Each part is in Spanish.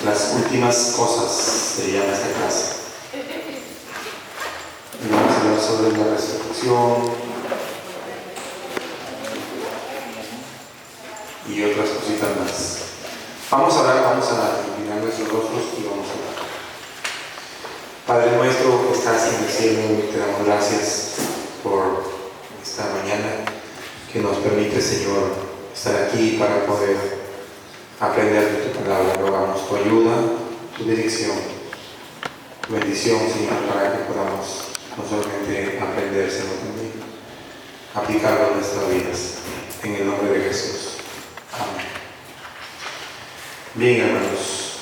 Las últimas cosas se llama esta clase. Y vamos a hablar sobre la resurrección y otras cositas más. Vamos a inclinar nuestros rostros y vamos a orar. Padre nuestro que estás en el cielo, te damos gracias por esta mañana que nos permite, Señor, estar aquí para poder aprender de tu palabra. Rogamos tu ayuda, tu dirección, tu bendición, Señor, para que podamos no solamente aprender, sino también aplicarlo en nuestras vidas. En el nombre de Jesús. Amén. Bien, hermanos.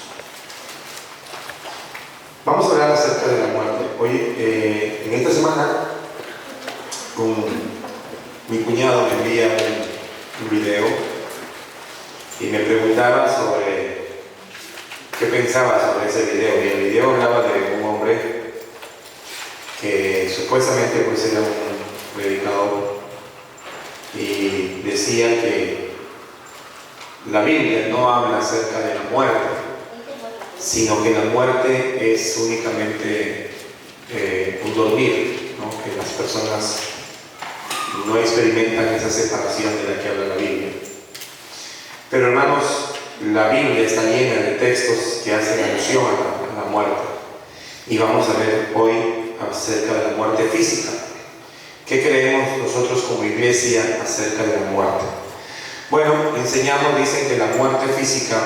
Vamos a hablar acerca de la muerte. Hoy, en esta semana, con mi cuñado me envía un video y me preguntaba sobre qué pensaba sobre ese video. Y el video hablaba de un hombre que supuestamente pues era un predicador y decía que la Biblia no habla acerca de la muerte, sino que la muerte es únicamente un dormir, ¿no? Que las personas no experimentan esa separación de la que habla la Biblia. Pero hermanos, la Biblia está llena de textos que hacen alusión a la muerte. Y vamos a ver hoy acerca de la muerte física. ¿Qué creemos nosotros como iglesia acerca de la muerte? Bueno, enseñamos, dicen que la muerte física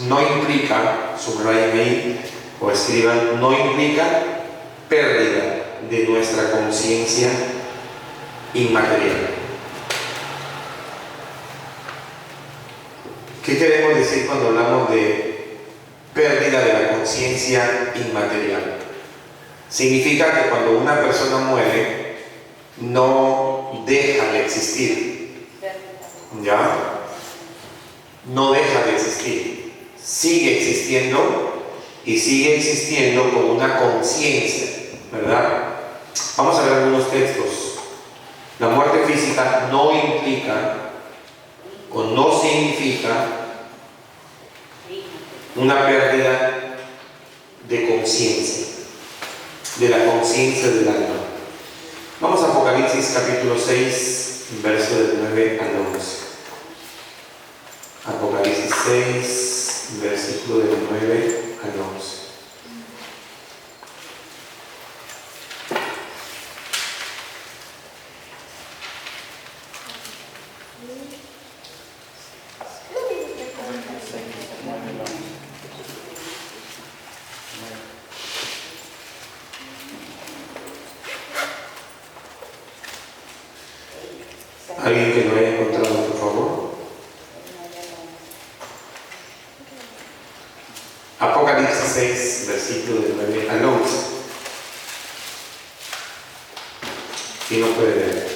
no implica, subrayen ahí o escriban, no implica pérdida de nuestra conciencia inmaterial. ¿Qué queremos decir cuando hablamos de pérdida de la conciencia inmaterial? Significa que cuando una persona muere, no deja de existir. ¿Ya? No deja de existir. Sigue existiendo y sigue existiendo con una conciencia, ¿verdad? Vamos a ver algunos textos. La muerte física no implica o no significa una pérdida de conciencia, de la conciencia del alma. Vamos a Apocalipsis capítulo 6, verso del 9 al 11. Apocalipsis 6, versículo del 9 al 11. ¿Alguien que lo haya encontrado, por favor? Apocalipsis 6, versículo del 9 al 11. ¿Quién no puede leer?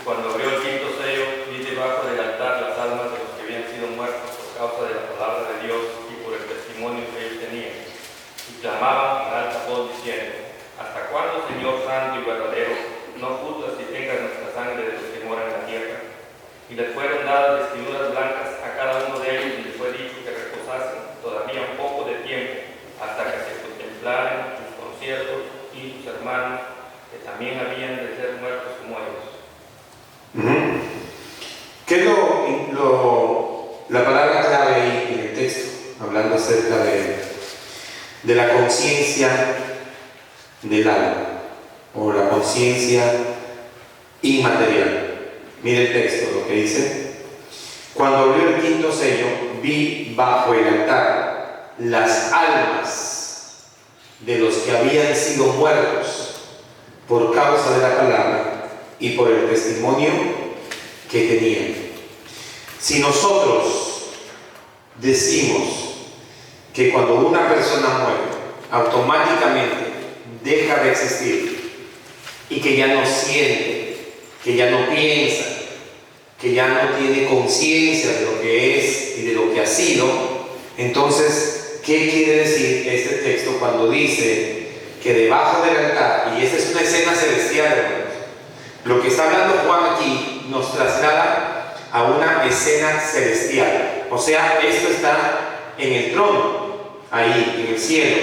Cuando abrió el quinto sello, vi debajo del altar las almas de los que habían sido muertos por causa de la palabra de Dios y por el testimonio que ellos tenían. Y clamaban en alta voz diciendo: ¿Hasta cuándo, Señor santo y verdadero, no juzgas y tengas nuestra sangre de los que moran en la tierra? Y les fueron dadas vestiduras blancas a cada uno de ellos, y les fue dicho que reposasen todavía un poco de tiempo, hasta que se contemplaran sus conciertos y sus hermanos, que también habían de ser muertos como ellos. ¿Qué es la palabra clave ahí en el texto? Hablando acerca de la conciencia del alma, o la conciencia inmaterial. Mire el texto, lo que dice: cuando abrió el quinto sello, vi bajo el altar las almas de los que habían sido muertos por causa de la palabra y por el testimonio que tenían. Si nosotros decimos que cuando una persona muere, automáticamente deja de existir y que ya no siente, que ya no piensa, que ya no tiene conciencia de lo que es y de lo que ha sido, entonces, ¿qué quiere decir este texto cuando dice que debajo del altar, y esta es una escena celestial, hermanos? Lo que está hablando Juan aquí nos traslada a una escena celestial. O sea, esto está en el trono, ahí en el cielo.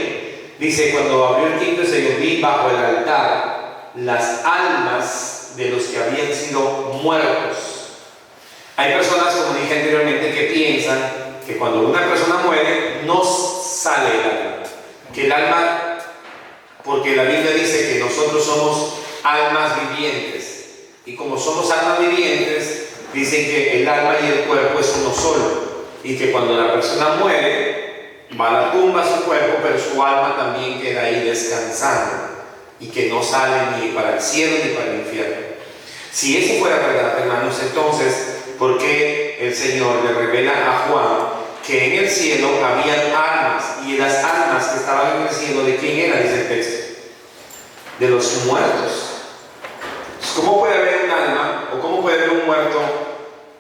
Dice, cuando abrió el quinto sello, vi bajo el altar las almas de los que habían sido muertos. Hay personas, como dije anteriormente, que piensan que cuando una persona muere no sale el alma, que el alma, porque la Biblia dice que nosotros somos almas vivientes, y como somos almas vivientes, dicen que el alma y el cuerpo es uno solo, y que cuando la persona muere va a la tumba su cuerpo, pero su alma también queda ahí descansando, y que no sale ni para el cielo ni para el infierno. Si eso fuera verdad, hermanos, entonces ¿por qué el Señor le revela a Juan que en el cielo habían almas, y las almas que estaban en el cielo, ¿de quién era? Dice el texto, de los muertos? ¿Cómo puede haber un alma, o cómo puede haber un muerto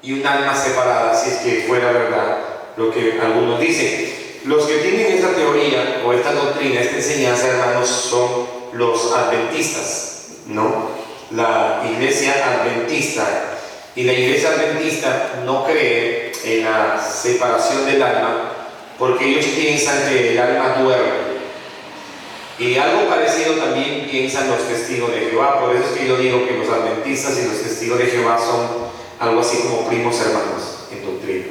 y un alma separada, si es que fuera verdad lo que algunos dicen? Los que tienen esta teoría o esta doctrina, esta enseñanza, hermanos, son los adventistas, ¿no? La iglesia adventista. Y la iglesia adventista no cree en la separación del alma, porque ellos piensan que el alma duerme. Y algo parecido también piensan los testigos de Jehová. Por eso es que yo digo que los adventistas y los testigos de Jehová son algo así como primos hermanos en doctrina.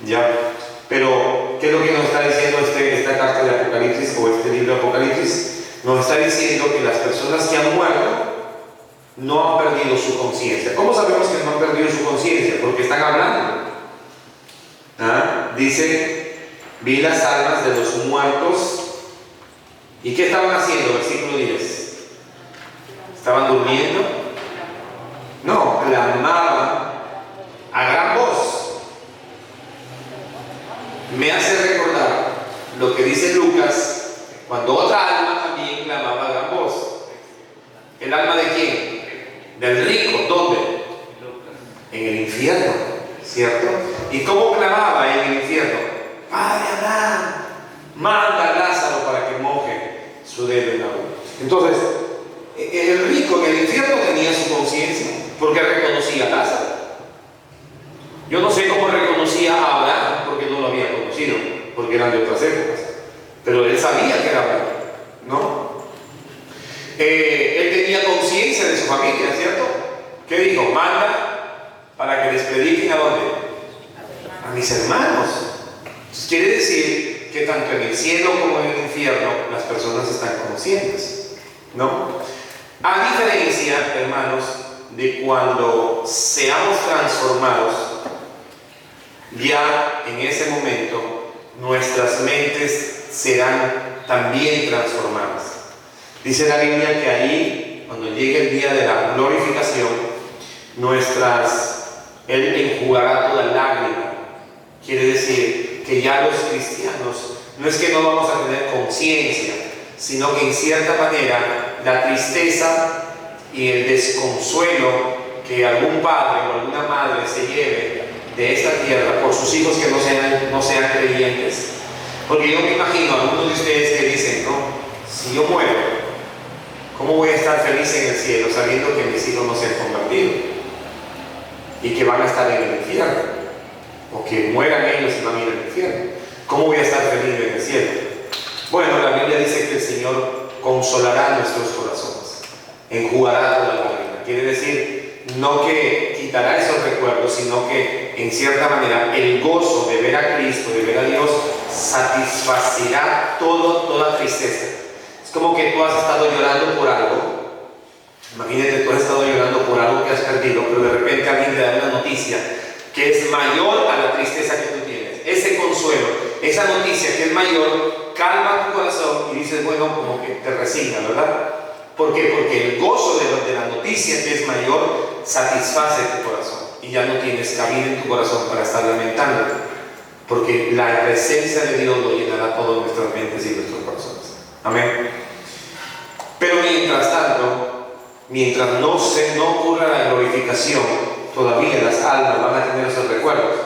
¿Ya? Pero, ¿qué es lo que nos está diciendo esta carta de Apocalipsis, o este libro de Apocalipsis? Nos está diciendo que las personas que han muerto no han perdido su conciencia. ¿Cómo sabemos que no han perdido su conciencia? Porque están hablando. Dice, vi las almas de los muertos. ¿Y qué estaban haciendo? Versículo 10. ¿Estaban durmiendo? No, clamaban a gran voz. Me hace recordar lo que dice Lucas, cuando otra alma también clamaba a gran voz. ¿El alma de quién? Del rico. ¿Dónde? En el infierno, ¿cierto? ¿Y cómo clamaba en el infierno? Padre Abraham, manda a Lázaro para que moje su dedo en agua. Entonces, el rico en el infierno tenía su conciencia, porque reconocía a Lázaro. Yo no sé cómo reconocía a Abraham, porque no lo había conocido, porque eran de otras épocas, pero él sabía que era Abraham, ¿no? Él tenía conciencia de su familia, ¿cierto? ¿Qué dijo? Manda para que les prediquen ¿a dónde? A mis hermanos. Entonces, quiere decir que tanto en el cielo como en el infierno las personas están conscientes, ¿no? A diferencia, hermanos, de cuando seamos transformados, ya en ese momento nuestras mentes serán también transformadas. Dice la Biblia que ahí, cuando llegue el día de la glorificación, Él enjugará toda lágrima. Quiere decir que ya los cristianos, no es que no vamos a tener conciencia, sino que en cierta manera la tristeza y el desconsuelo que algún padre o alguna madre se lleve de esta tierra por sus hijos que no sean creyentes. Porque yo me imagino a algunos de ustedes que dicen, no, si yo muero, ¿cómo voy a estar feliz en el cielo sabiendo que mis hijos no se han convertido y que van a estar en el infierno? O que mueran ellos y van a ir al infierno. ¿Cómo voy a estar feliz en el cielo? Bueno, la Biblia dice que el Señor consolará nuestros corazones, enjugará toda lágrima. Quiere decir, no que quitará esos recuerdos, sino que en cierta manera el gozo de ver a Cristo, de ver a Dios, satisfacerá toda tristeza. Es como que tú has estado llorando por algo. Imagínate, tú has estado llorando por algo que has perdido, pero de repente alguien te da una noticia que es mayor a la tristeza que tú tienes. Ese consuelo, esa noticia que es mayor, calma tu corazón y dices, bueno, como que te resigna, ¿verdad? ¿Por qué? Porque el gozo de la noticia que es mayor satisface tu corazón y ya no tienes cabida en tu corazón para estar lamentando, porque la presencia de Dios lo llenará todas nuestras mentes y nuestros corazones. Amén. Pero mientras tanto, mientras no ocurra la glorificación, todavía las almas van a tener esos recuerdos,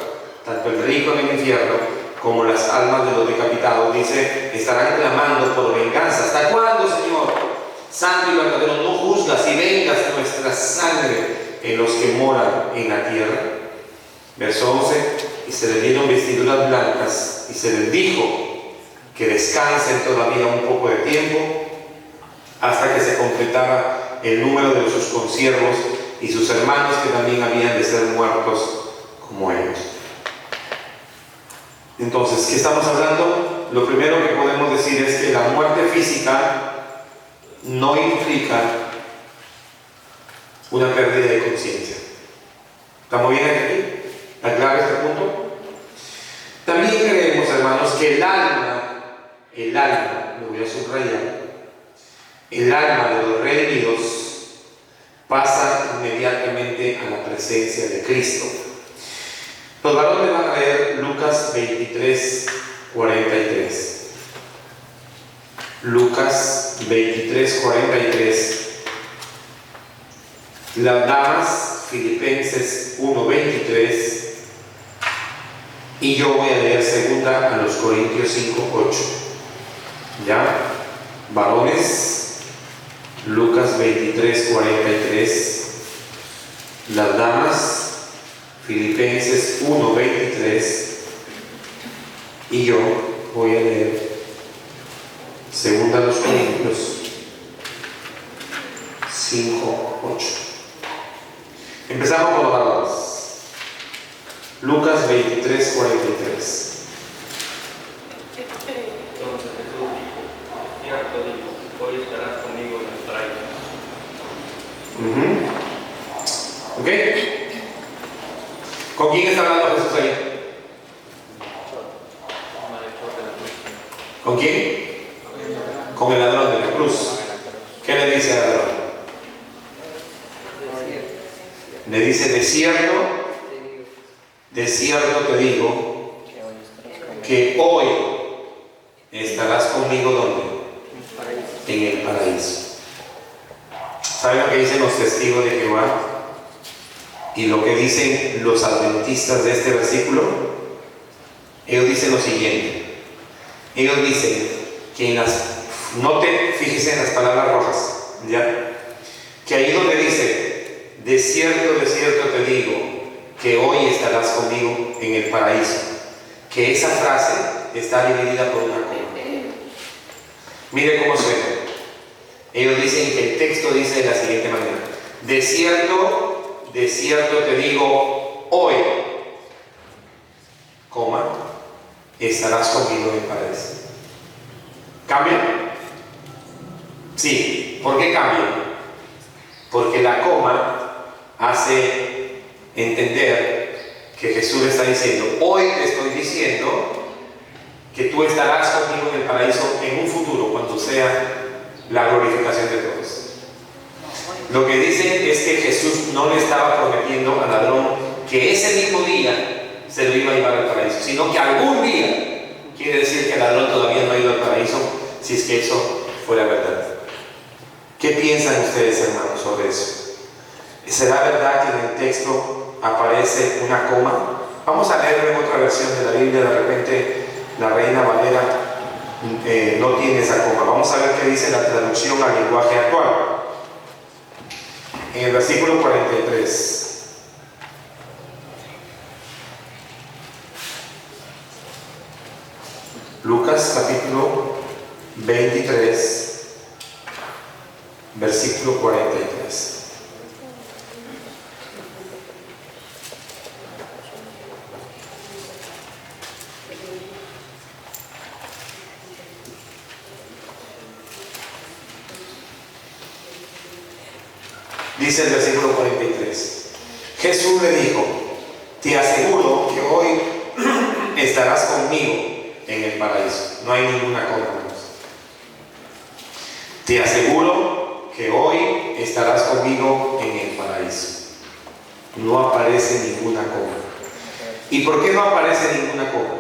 tanto el rico en el infierno como las almas de los decapitados. Dice, estarán clamando por venganza. ¿Hasta cuándo, Señor? Santo y verdadero, no juzgas y vengas nuestra sangre en los que moran en la tierra. Verso 11. y se les dieron vestiduras blancas, y se les dijo que descansen todavía un poco de tiempo hasta que se completara el número de sus consiervos y sus hermanos que también habían de ser muertos como ellos. Entonces, ¿qué estamos hablando? Lo primero que podemos decir es que la muerte física no implica una pérdida de conciencia. ¿Estamos bien aquí? ¿Está claro este punto? También creemos, hermanos, que el alma, lo voy a subrayar, el alma de los redimidos pasa inmediatamente a la presencia de Cristo. Los varones van a leer Lucas 23, 43. Lucas 23, 43. Las damas, Filipenses 1, 23. Y yo voy a leer segunda a los Corintios 5, 8. ¿Ya? Varones, Lucas 23, 43. Las damas, Filipenses 1, 23. Y yo voy a leer segunda a los Corintios 5, 8. Empezamos con los varones. Lucas 23, 43. Entonces Jesús dijo, cierto digo, hoy estarás conmigo en el paraíso. ¿Ok? ¿Con quién está hablando Jesús ahí? ¿Con quién? Con el ladrón de la cruz. ¿Qué le dice al ladrón? Le dice, de cierto te digo que hoy estarás conmigo ¿dónde? En el paraíso. ¿Saben lo que dicen los testigos de Jehová? Y lo que dicen los adventistas de este versículo. Ellos dicen lo siguiente. Ellos dicen que fíjese en las palabras rojas, ¿ya? Que ahí donde dice, de cierto te digo, que hoy estarás conmigo en el paraíso, que esa frase está dividida por una coma. Mire cómo suena. Ellos dicen que el texto dice de la siguiente manera: de cierto te digo, hoy, coma, estarás conmigo en el paraíso. ¿Cambia? Sí. ¿Por qué cambia? Porque la coma hace entender que Jesús está diciendo, hoy te estoy diciendo que tú estarás conmigo en el paraíso en un futuro, cuando sea la glorificación de todos. Lo que dicen es que Jesús no le estaba prometiendo al ladrón que ese mismo día se lo iba a llevar al paraíso, sino que algún día. Quiere decir que el ladrón todavía no ha ido al paraíso, si es que eso fuera verdad. ¿Qué piensan ustedes, hermanos, sobre eso? ¿Será verdad que en el texto aparece una coma? Vamos a leer en otra versión de la Biblia. De repente la Reina Valera no tiene esa coma. Vamos a ver qué dice la traducción al lenguaje actual. En el versículo 43. Lucas capítulo 23, versículo 43. Dice el versículo 43. Jesús le dijo, te aseguro que hoy estarás conmigo en el paraíso. No hay ninguna coma. Te aseguro que hoy estarás conmigo en el paraíso. No aparece ninguna coma. ¿Y por qué no aparece ninguna coma?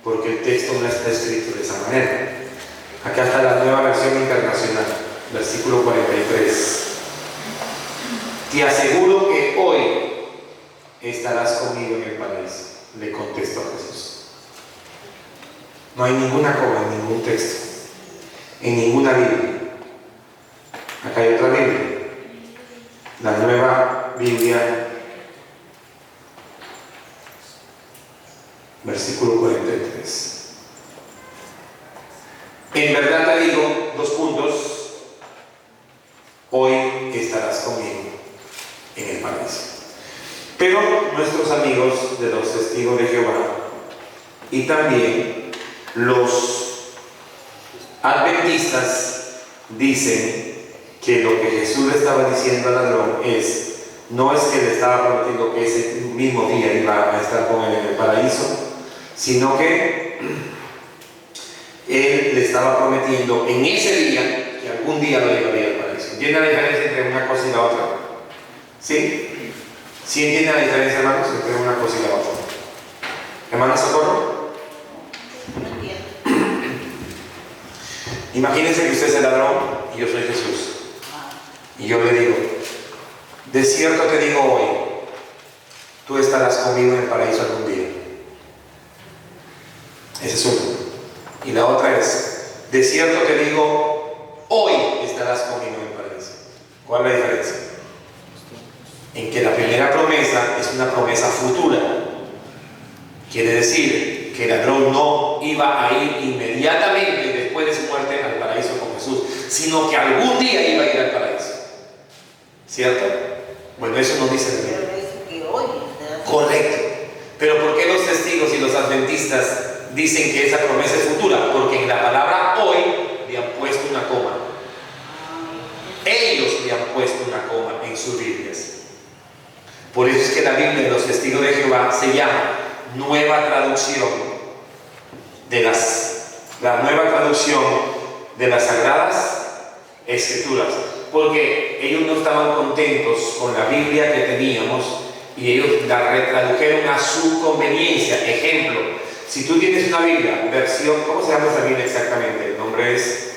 Porque el texto no está escrito de esa manera. Acá está la Nueva Versión Internacional, versículo 43. Te aseguro que hoy estarás conmigo en el paraíso, le contestó Jesús. No hay ninguna coma en ningún texto, en ninguna Biblia. Acá hay otra Biblia, la Nueva Biblia versículo 43. En verdad te digo, 2 puntos, hoy estarás conmigo en el paraíso. Pero nuestros amigos de los testigos de Jehová y también los adventistas dicen que lo que Jesús le estaba diciendo al ladrón no es que le estaba prometiendo que ese mismo día iba a estar con él en el paraíso, sino que él le estaba prometiendo en ese día que algún día lo llevaría al paraíso. ¿Entienden la diferencia entre una cosa y la otra? ¿Sí? ¿Sí entienden la diferencia, hermanos, entre una cosa y la otra? ¿Hermana Socorro? No entiendo. Imagínense que usted es el ladrón y yo soy Jesús. Y yo le digo, de cierto te digo hoy, tú estarás conmigo en el paraíso algún día. Ese es uno. Y la otra es, de cierto te digo, hoy estarás conmigo en el paraíso. ¿Cuál es la diferencia? En que la primera promesa es una promesa futura. Quiere decir que el ladrón no iba a ir inmediatamente después de su muerte al paraíso con Jesús, sino que algún día iba a ir al paraíso. ¿Cierto? Bueno, eso no dice la Biblia. Pero dice que hoy estarás. Correcto. Pero ¿por qué los testigos y los adventistas dicen que esa promesa es futura? Porque en la palabra hoy le han puesto una coma. Ellos le han puesto una coma en sus Biblias. Por eso es que la Biblia de los testigos de Jehová se llama Nueva Traducción la Nueva Traducción de las Sagradas Escrituras. Porque ellos no estaban contentos con la Biblia que teníamos y ellos la retradujeron a su conveniencia. Ejemplo, si tú tienes una Biblia, versión, ¿cómo se llama esa Biblia exactamente? El nombre es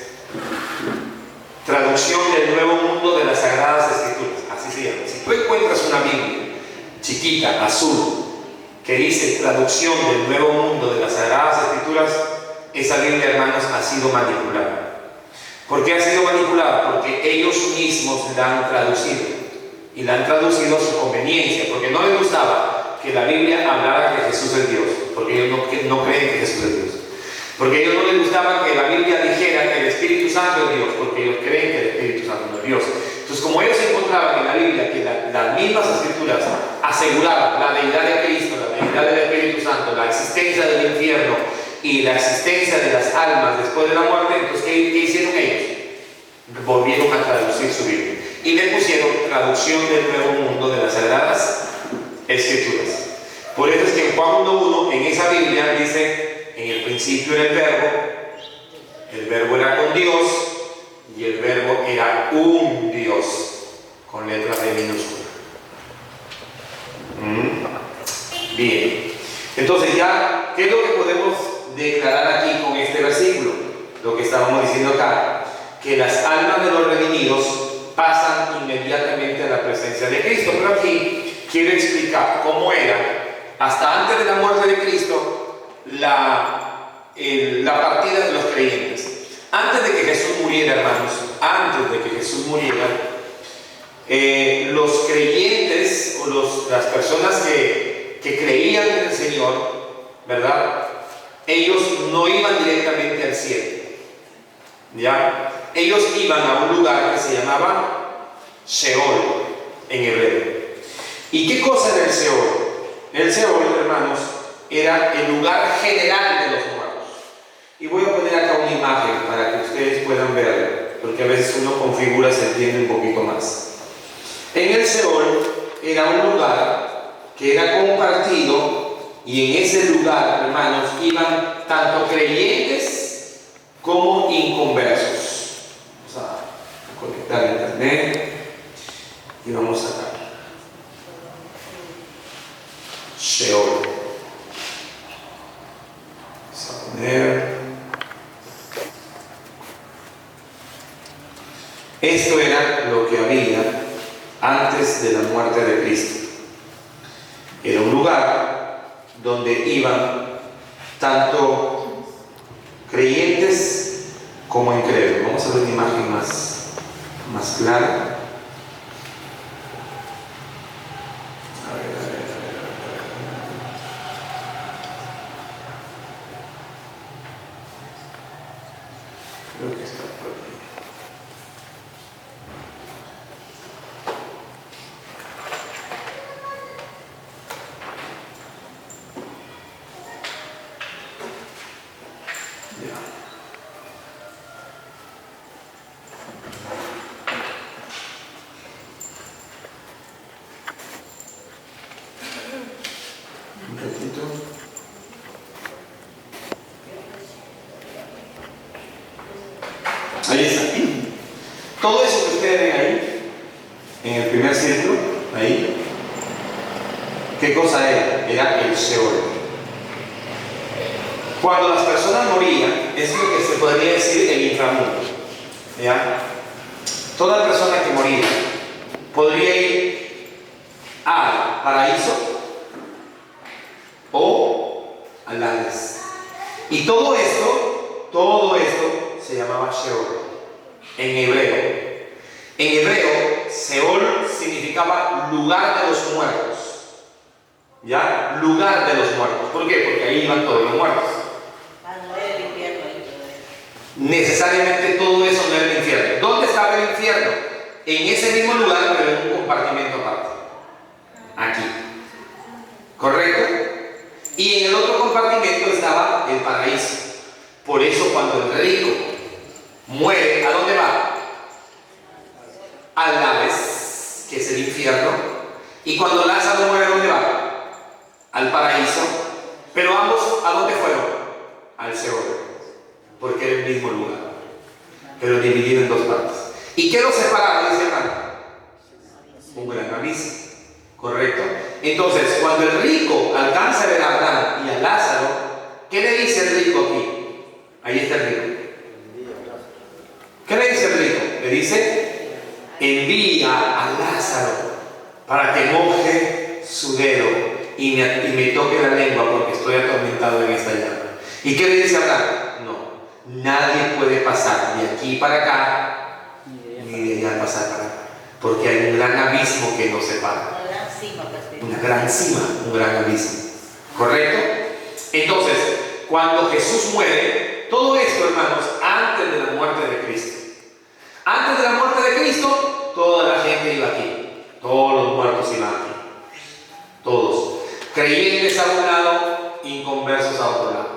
Traducción del Nuevo Mundo de las Sagradas Escrituras, así se llama. Si tú encuentras una Biblia chiquita, azul, que dice Traducción del Nuevo Mundo de las Sagradas Escrituras, esa Biblia, hermanos, ha sido manipulada. ¿Por qué ha sido manipulada? Porque ellos mismos la han traducido, y la han traducido a su conveniencia, porque no les gustaba que la Biblia hablara que Jesús es Dios, porque ellos no creen que Jesús es Dios. Porque a ellos no les gustaba que la Biblia dijera que el Espíritu Santo es Dios, porque ellos creen que el Espíritu Santo no es Dios. Entonces, como ellos encontraban en la Biblia que las mismas Escrituras aseguraban la deidad de Cristo, la deidad del Espíritu Santo, la existencia del infierno y la existencia de las almas después de la muerte, entonces, ¿qué hicieron ellos? Volvieron a traducir su Biblia y le pusieron Traducción del Nuevo Mundo de las Sagradas Escrituras. Por eso es que en Juan 1:1, en esa Biblia dice: en el principio era el verbo era con Dios y el verbo era un Dios, con letras de minúscula. Bien, entonces ya, ¿qué es lo que podemos declarar aquí con este versículo? Lo que estábamos diciendo acá, que las almas de los redimidos pasan inmediatamente a la presencia de Cristo. Pero aquí quiero explicar cómo era, hasta antes de la muerte de Cristo, la partida de los creyentes. Antes de que Jesús muriera, hermanos, antes de que Jesús muriera, los creyentes o las personas que creían en el Señor, ¿verdad? Ellos no iban directamente al cielo, ¿ya? Ellos iban a un lugar que se llamaba Sheol en hebreo. ¿Y qué cosa era el Sheol? El Sheol, hermanos, era el lugar general de los muertos. Y voy a poner acá una imagen para que ustedes puedan verlo, porque a veces uno con figuras se entiende un poquito más. En el Sheol era un lugar que era compartido, y en ese lugar, hermanos, iban tanto creyentes como inconversos. Vamos a conectar internet y vamos a sacar Sheol. Vamos a poner. Esto era lo que había antes de la muerte de Cristo. Era un lugar donde iban tanto creyentes como incrédulos. Vamos a ver una imagen más clara. Creo que está por aquí. Ya. Un ratito. Ahí está. Todo eso que ustedes ven ahí, en el primer círculo, ahí, ¿qué cosa era? Era el Sheol. Cuando las personas morían, es lo que se podría decir el inframundo. ¿Ya? Toda persona que moría podría ir al paraíso o al Hades. Y todo esto se llamaba Sheol en hebreo. En hebreo, Seol significaba lugar de los muertos. ¿Ya? Lugar de los muertos. ¿Por qué? Porque ahí iban todos los muertos. No era el infierno ahí. Necesariamente todo eso no era el infierno. ¿Dónde estaba el infierno? En ese mismo lugar, pero en un compartimento aparte. Aquí. ¿Correcto? Y en el otro compartimento estaba el paraíso. Por eso cuando el rico muere, ¿a dónde va? Al Hades, que es el infierno. Y cuando Lázaro muere, ¿a dónde va? Al paraíso. Pero ambos, ¿a dónde fueron? Al Seol. Porque era el mismo lugar, pero dividido en dos partes. ¿Y qué los separaba, dice hermano? Un gran abismo. ¿Correcto? Entonces, cuando el rico alcanza a ver a Abraham y a Lázaro, ¿qué le dice el rico aquí? Ahí está el rico. ¿Qué le dice el rico? Le dice: envía a Lázaro para que moje su dedo y me toque la lengua, porque estoy atormentado en esta llama. ¿Y qué le dice Abraham? No, nadie puede pasar de aquí para acá ni de allá pasar para acá, porque hay un gran abismo que nos separa. Una gran cima, un gran abismo. ¿Correcto? Entonces, cuando Jesús muere, todo esto, hermanos, antes de la muerte de Cristo. Antes de la muerte de Cristo, toda la gente iba aquí. Todos los muertos iban aquí. Todos. Creyentes a un lado, inconversos a otro lado.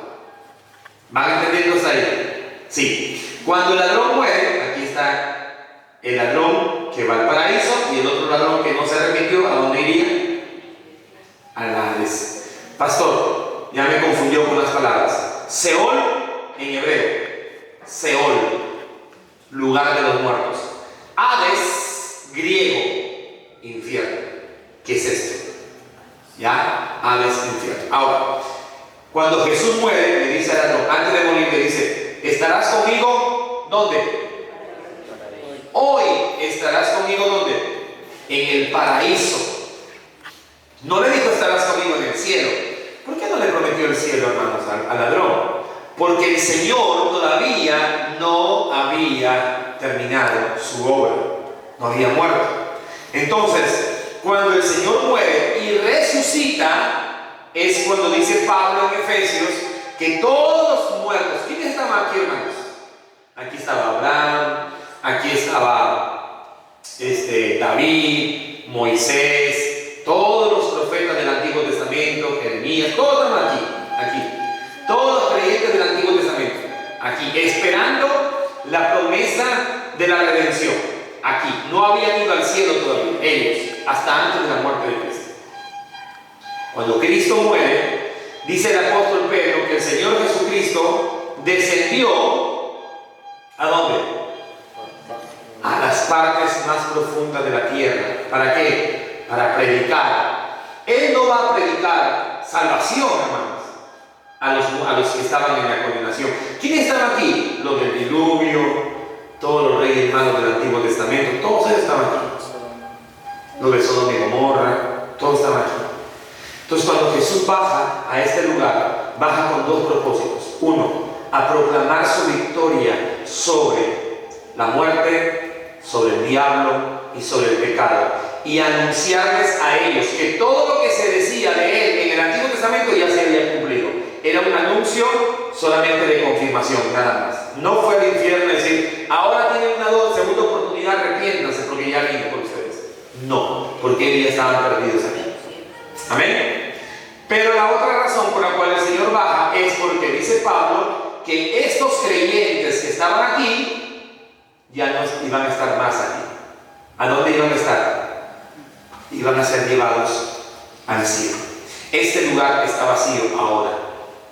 ¿Van entendiendo hasta ahí? Sí. Cuando el ladrón muere, aquí está el ladrón que va al paraíso y el otro ladrón que no se arrepintió, ¿a dónde iría? Al Hades. Pastor, ya me confundió con las palabras. Seol en hebreo. Seol, lugar de los muertos. Hades, griego, infierno. ¿Qué es esto? ¿Ya? Hades, infierno. Ahora, cuando Jesús muere, le dice al ladrón, antes de morir, le dice: ¿estarás conmigo? ¿Dónde? Hoy estarás conmigo, ¿dónde? En el paraíso. No le dijo: estarás conmigo en el cielo. ¿Por qué no le prometió el cielo, hermanos, al ladrón? Porque el Señor todavía no había terminado su obra. No había muerto. Entonces, cuando el Señor muere y resucita, es cuando dice Pablo en Efesios que todos los muertos, ¿quiénes estaban aquí, hermanos? Aquí estaba Abraham, aquí estaba David, Moisés, todos los profetas del Antiguo Testamento, Jeremías, todos estaban aquí. Todos los creyentes del Antiguo Testamento, aquí, esperando la promesa de la redención. Aquí, no habían ido al cielo todavía, ellos, hasta antes de la muerte de Cristo. Cuando Cristo muere, dice el apóstol Pedro que el Señor Jesucristo descendió, ¿a dónde? A las partes más profundas de la tierra. ¿Para qué? Para predicar. Él no va a predicar salvación, hermanos, a los que estaban en la condenación. ¿Quiénes estaban aquí? Los del diluvio, todos los reyes malos del Antiguo Testamento, todos ellos estaban aquí. Los de Sodoma y Gomorra, todos estaban aquí. Entonces, cuando Jesús baja a este lugar, baja con dos propósitos. Uno, a proclamar su victoria sobre la muerte, sobre el diablo y sobre el pecado, y anunciarles a ellos que todo lo que se decía de él en el Antiguo Testamento ya se había cumplido. Era un anuncio solamente de confirmación, nada más. No fue al infierno decir, ahora tienen una segunda oportunidad, arrepiéntanse porque ya vine por ustedes. No, porque ellos ya estaban perdidos aquí. Amén. Pero la otra razón por la cual el Señor baja es porque dice Pablo que estos creyentes que estaban aquí ya no iban a estar más aquí. ¿A dónde iban a estar? Iban a ser llevados al cielo. Este lugar está vacío ahora.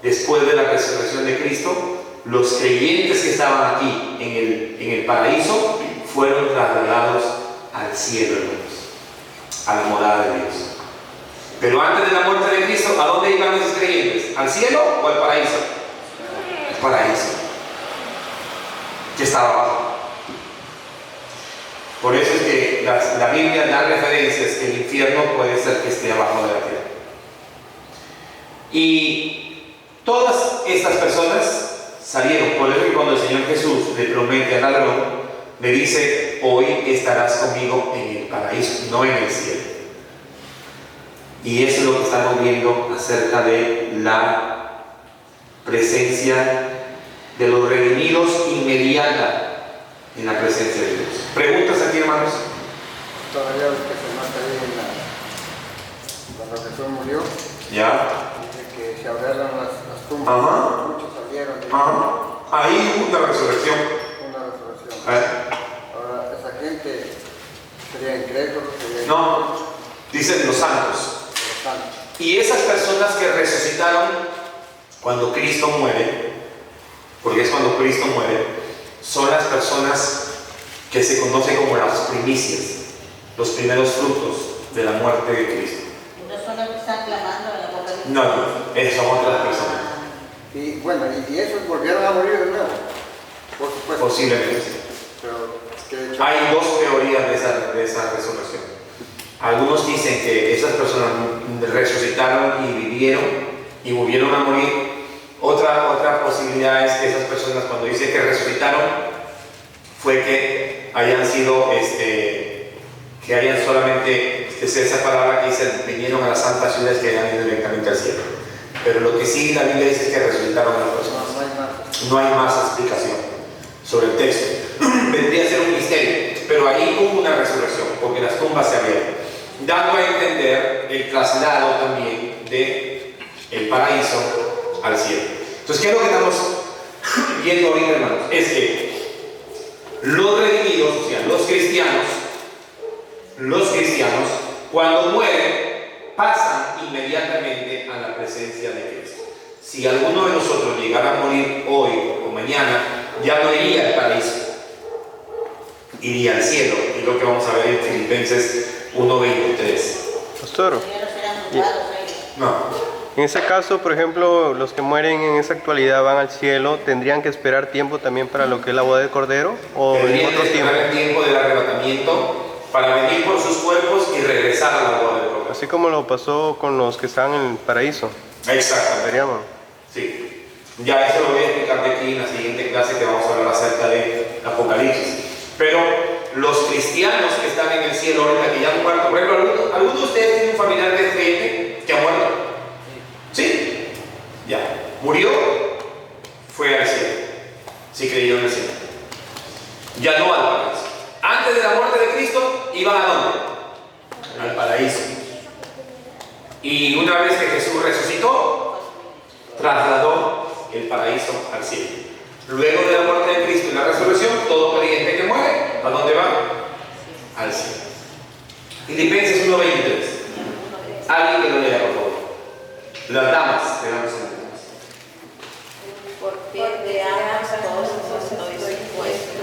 Después de la resurrección de Cristo, los creyentes que estaban aquí en el paraíso fueron trasladados al cielo, hermanos, a la morada de Dios. Pero antes de la muerte de Cristo, ¿a dónde iban esos creyentes? ¿Al cielo o al paraíso? El paraíso, que estaba abajo. Por eso es que la Biblia da referencias que el infierno puede ser que esté abajo de la tierra. Y todas estas personas salieron. Por eso que cuando el Señor Jesús le promete al ladrón, le dice, hoy estarás conmigo en el paraíso, no en el cielo. Y eso es lo que estamos viendo acerca de la presencia de los redimidos inmediata en la presencia de Dios. ¿Preguntas aquí, hermanos? Todavía los que se mata ahí cuando Jesús murió, Ya. dice que se abrieron las tumbas, Ajá. muchos salieron. Ajá. Ahí hubo una resurrección. Una resurrección. ¿Eh? Ahora, esa gente sería incrédulos, No, dicen los santos. Y esas personas que resucitaron cuando Cristo muere, porque es cuando Cristo muere, son las personas que se conocen como las primicias, los primeros frutos de la muerte de Cristo. No son los que están clamando en la boca de No, son otras personas. Y bueno, y esos volvieron a morir de nuevo, por supuesto. Posiblemente sí. Pero, de hecho, Hay dos teorías de esa resurrección. Algunos dicen que esas personas resucitaron y vivieron y volvieron a morir. Otra posibilidad es que esas personas, cuando dice que resucitaron, fue que hayan sido, que hayan solamente, esa palabra que dice, vinieron a las santas ciudades que hayan ido directamente al cielo. Pero lo que sí la Biblia dice es que resucitaron a las personas. No hay más explicación sobre el texto. Vendría a ser un misterio, pero ahí hubo una resurrección, porque las tumbas se abrieron, dando a entender el traslado también de el paraíso al cielo. Entonces, ¿qué es lo que estamos viendo ahorita, hermanos? Es que los redimidos, o sea, los cristianos, cuando mueren, pasan inmediatamente a la presencia de Cristo. Si alguno de nosotros llegara a morir hoy o mañana, ya no iría al paraíso, iría al cielo. Es lo que vamos a ver en Filipenses 1:23. Pastor, no serán juzgados ellos. No. en ese caso, por ejemplo, los que mueren en esa actualidad van al cielo, ¿tendrían que esperar tiempo también para lo que es la boda del Cordero? ¿O en Tendrían otro que tiempo? esperar el tiempo del arrebatamiento para venir por sus cuerpos y regresar a la boda del Cordero. Así como lo pasó con los que estaban en el paraíso. Exactamente. Veríamos. Sí. Ya eso lo voy a explicar de aquí en la siguiente clase que vamos a hablar acerca de Apocalipsis. Pero los cristianos que están en el cielo ahorita, que ya han muerto, por ejemplo, ¿alguno de ustedes tiene un familiar de creyente que ha muerto? ¿Sí? Ya. Murió, fue al cielo. Sí creyó en el cielo. Ya no al paraíso. Antes de la muerte de Cristo, iban ¿a dónde? Al paraíso. Y una vez que Jesús resucitó, trasladó el paraíso al cielo. Luego de la muerte de Cristo y la resurrección, todo creyente que muere, ¿a dónde va? Al cielo. Filipenses 1:23. Alguien que lo lea, por favor. Las damas, tenemos en Porque de ambas cosas estoy dispuesto,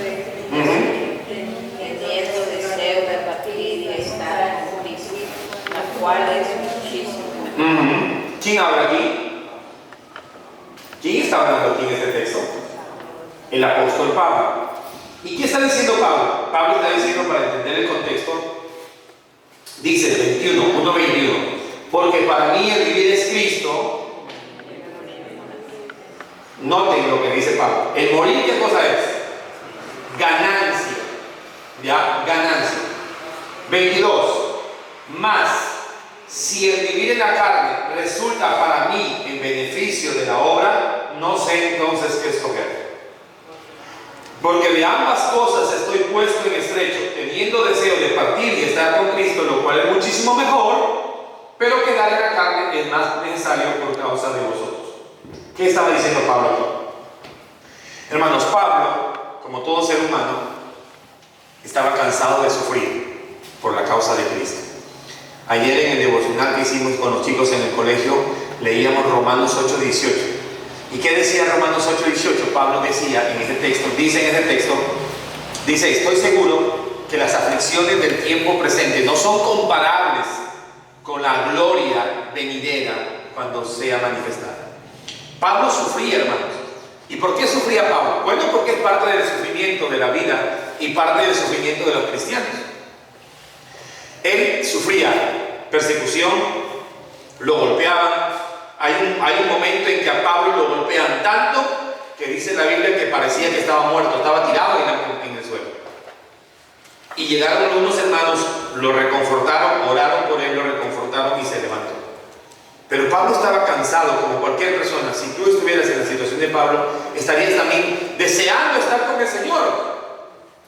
teniendo deseo de partir y estar en Cristo, la cual es muchísimo. ¿Quién habla aquí? ¿Quién está hablando aquí en este texto? El apóstol Pablo. ¿Y qué está diciendo Pablo? Pablo está diciendo, para entender el contexto, dice 1:21, porque para mí el vivir es Cristo. Noten lo que dice Pablo. El morir, ¿qué cosa es? Ganancia. ¿Ya? Ganancia. 22. Más, si el vivir en la carne resulta para mí en beneficio de la obra, no sé entonces qué escoger. Porque de ambas cosas estoy puesto en estrecho, teniendo deseo de partir y estar con Cristo, lo cual es muchísimo mejor, pero quedar en la carne es más necesario por causa de vosotros. ¿Qué estaba diciendo Pablo aquí? Hermanos, Pablo, como todo ser humano, estaba cansado de sufrir por la causa de Cristo. Ayer en el devocional que hicimos con los chicos en el colegio, leíamos Romanos 8:18. ¿Y qué decía Romanos 8:18? Pablo decía en este texto, dice, estoy seguro que las aflicciones del tiempo presente no son comparables con la gloria venidera cuando sea manifestada. Pablo sufría, hermanos. ¿Y por qué sufría Pablo? Bueno, porque es parte del sufrimiento de la vida y parte del sufrimiento de los cristianos. Él sufría persecución, lo golpeaban. Hay un momento en que a Pablo lo golpean tanto que dice la Biblia que parecía que estaba muerto, estaba tirado en el suelo. Y llegaron unos hermanos, lo reconfortaron, oraron por él, lo reconfortaron y se levantó. Pero Pablo estaba cansado, como cualquier persona. Si tú estuvieras en la situación de Pablo, estarías también deseando estar con el Señor.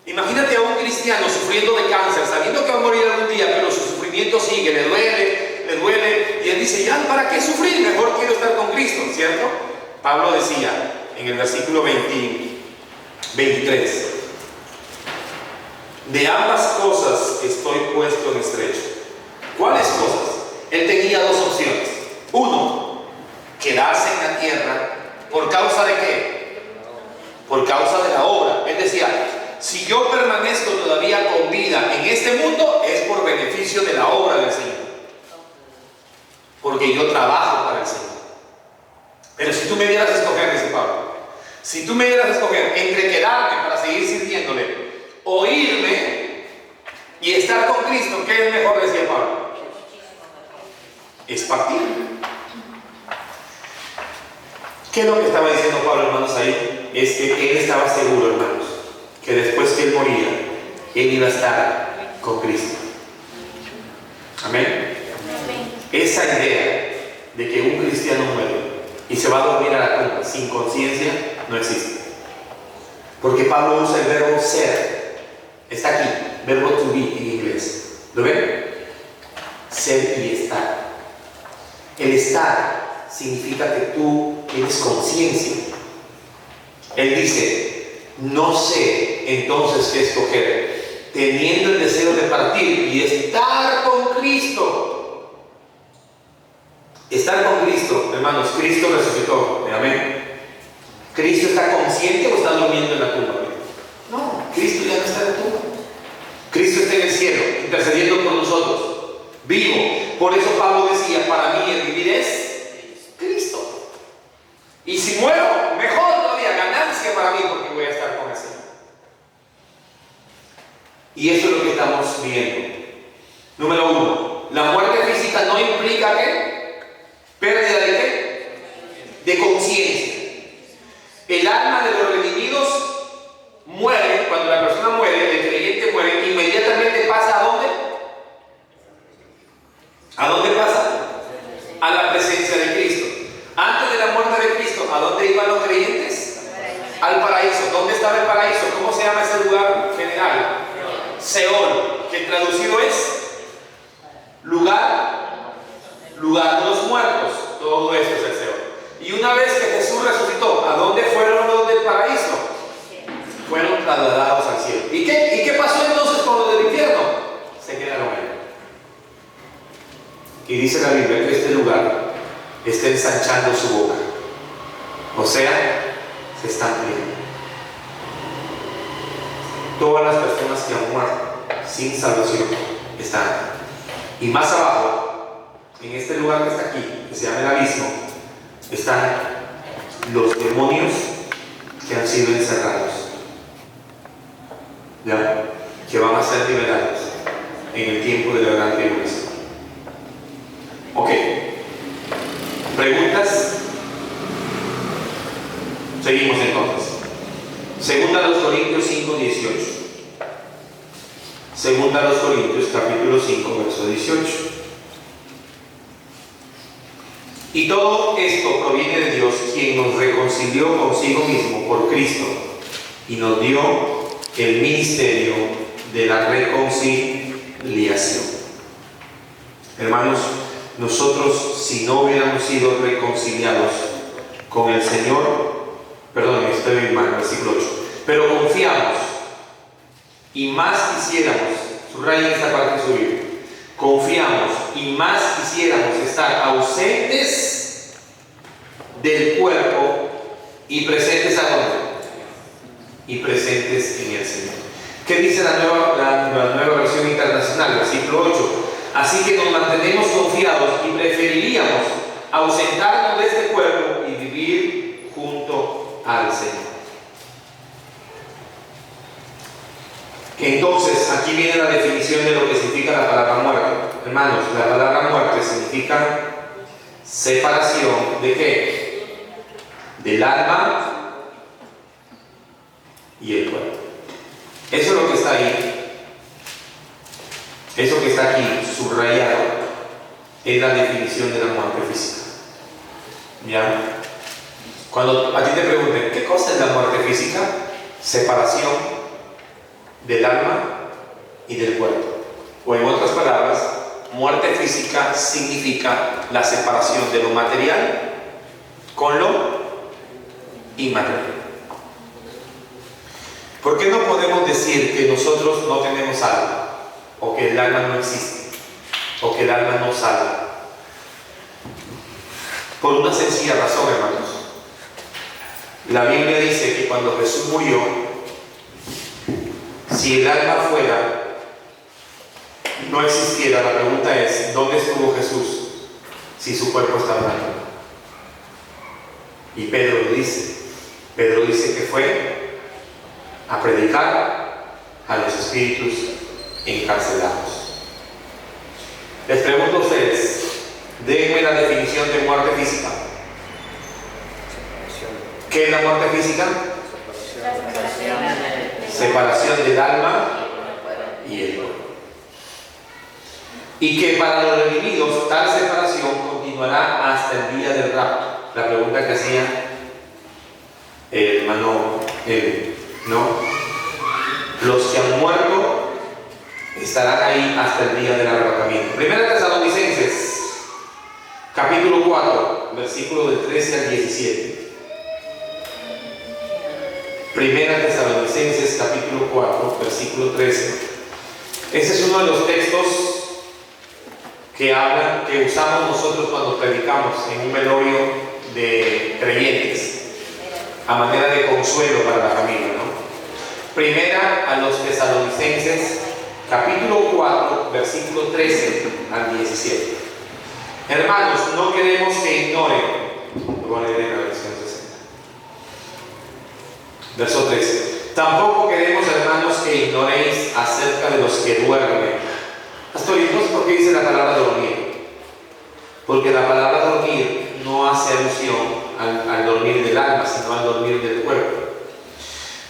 Imagínate a un cristiano sufriendo de cáncer, sabiendo que va a morir algún día, pero su sufrimiento sigue, le duele, y él dice, ya, ¿para qué sufrir? Mejor quiero estar con Cristo, ¿cierto? Pablo decía en el versículo 23, de ambas cosas estoy puesto en estrecho. ¿Cuáles cosas? Él tenía dos opciones. Uno, quedarse en la tierra. ¿Por causa de qué? Por causa de la obra. Él decía, si yo permanezco todavía con vida en este mundo, es por beneficio de la obra del Señor, porque yo trabajo para el Señor. Pero si tú me dieras a escoger, dice Pablo, si tú me dieras a escoger entre quedarme para seguir sirviéndole o irme y estar con Cristo, ¿qué es mejor? Decía Pablo. Es partir. ¿Qué es lo que estaba diciendo Pablo, hermanos, ahí? Es que él estaba seguro, hermanos, que después que él moría, él iba a estar con Cristo. Amén. Esa idea de que un cristiano muere y se va a dormir a la tumba sin conciencia no existe. Porque Pablo usa el verbo ser. Está aquí, verbo to be en inglés. ¿Lo ven? Ser y estar. El estar significa que tú tienes conciencia. Él dice, no sé entonces qué escoger, teniendo el deseo de partir y estar con Cristo. Estar con Cristo, hermanos, Cristo resucitó. Amén. ¿Cristo está consciente o está durmiendo en la tumba? No, Cristo ya no está en la tumba. Cristo está en el cielo, intercediendo por nosotros, vivo. Por eso Pablo decía, para mí el vivir es Cristo. Y si muero, mejor todavía, ganancia para mí, porque voy a estar con el Señor. Y eso es lo que estamos viendo. Número uno, la muerte física no implica ¿qué? ¿Pérdida de qué? De conciencia. El alma de los redimidos muere, cuando la persona muere, el creyente muere, inmediatamente pasa ¿a dónde? ¿A dónde pasa? A la presencia de Cristo. Antes de la muerte de Cristo, ¿a dónde iban los creyentes? Al paraíso. ¿Dónde estaba el paraíso? ¿Cómo se llama ese lugar general? Seol, que traducido es lugar de los muertos. Todo esto es el Seol. Y una vez que Jesús resucitó, ¿a dónde fueron los del paraíso? Fueron trasladados al cielo. ¿Y qué pasó entonces con los del infierno? Se quedaron ahí. Y dice la Biblia que este lugar está ensanchando su boca. O sea, se están riendo. Todas las personas que han muerto sin salvación están. Y más abajo, en este lugar que está aquí, que se llama el abismo, están los demonios que han sido encerrados, ¿ya? Que van a ser liberados en el tiempo de la gran tribulación. Ok, ¿preguntas? Seguimos entonces. Segunda a los Corintios 5:18. Segunda a los Corintios capítulo 5 verso 18. Y todo esto proviene de Dios, quien nos reconcilió consigo mismo por Cristo y nos dio el ministerio de la reconciliación. Hermanos, nosotros, si no hubiéramos sido reconciliados con el Señor, perdón, estoy mal, versículo 8, pero confiamos y más quisiéramos, subrayen esta parte de su Biblia, confiamos y más quisiéramos estar ausentes del cuerpo y presentes a dónde? Y presentes en el Señor. ¿Qué dice la nueva versión internacional? Versículo 8. Así que nos mantenemos confiados y preferiríamos ausentarnos de este cuerpo y vivir junto al Señor. Entonces, aquí viene la definición de lo que significa la palabra muerte. Hermanos, la palabra muerte significa separación ¿de qué? Del alma y el cuerpo. Eso es lo que está ahí. Eso que está aquí subrayado es la definición de la muerte física. ¿Ya? Cuando a ti te pregunten, ¿qué cosa es la muerte física? Separación del alma y del cuerpo. O en otras palabras, muerte física significa la separación de lo material con lo inmaterial. ¿Por qué no podemos decir que nosotros no tenemos alma? O que el alma no existe, o que el alma no salva. Por una sencilla razón, hermanos. La Biblia dice que cuando Jesús murió, si el alma fuera, no existiera, la pregunta es, ¿dónde estuvo Jesús si su cuerpo está muerto? Y Pedro dice que fue a predicar a los espíritus encarcelados. Les pregunto a ustedes, denme la definición de muerte física. ¿Qué es la muerte física? Separación del alma y el cuerpo. Y que para los redimidos tal separación continuará hasta el día del rapto. La pregunta que hacía el hermano, ¿no? Los que han muerto estarán ahí hasta el día del arrebatamiento. Primera Tesalonicenses, capítulo 4, versículo del 13 al 17. Primera Tesalonicenses, capítulo 4, versículo 13. Ese es uno de los textos que usamos nosotros cuando predicamos en un velorio de creyentes, a manera de consuelo para la familia, ¿no? Primera a los Tesalonicenses, capítulo 4, versículo 13 al 17. Hermanos, no queremos que ignoren. Voy a leer en la versión 60. Verso 13. Tampoco queremos, hermanos, que ignoréis acerca de los que duermen. Pastor, ¿y entonces por qué dice la palabra dormir? Porque la palabra dormir no hace alusión al dormir del alma, sino al dormir del cuerpo.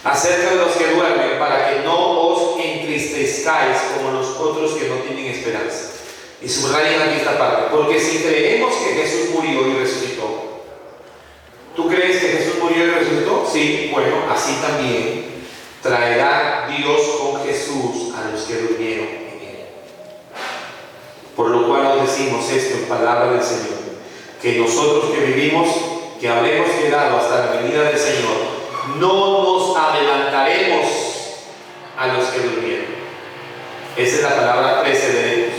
Acerca de los que duermen, para que no os entristezcáis como los otros que no tienen esperanza. Y subrayen aquí esta parte, porque si creemos que Jesús murió y resucitó, ¿tú crees que Jesús murió y resucitó? Sí, bueno, así también traerá Dios con Jesús a los que durmieron en él. Por lo cual os decimos esto en palabra del Señor, que nosotros que vivimos, que habremos quedado hasta la venida del Señor, no nos adelantaremos a los que durmieron. Esa es la palabra precederemos.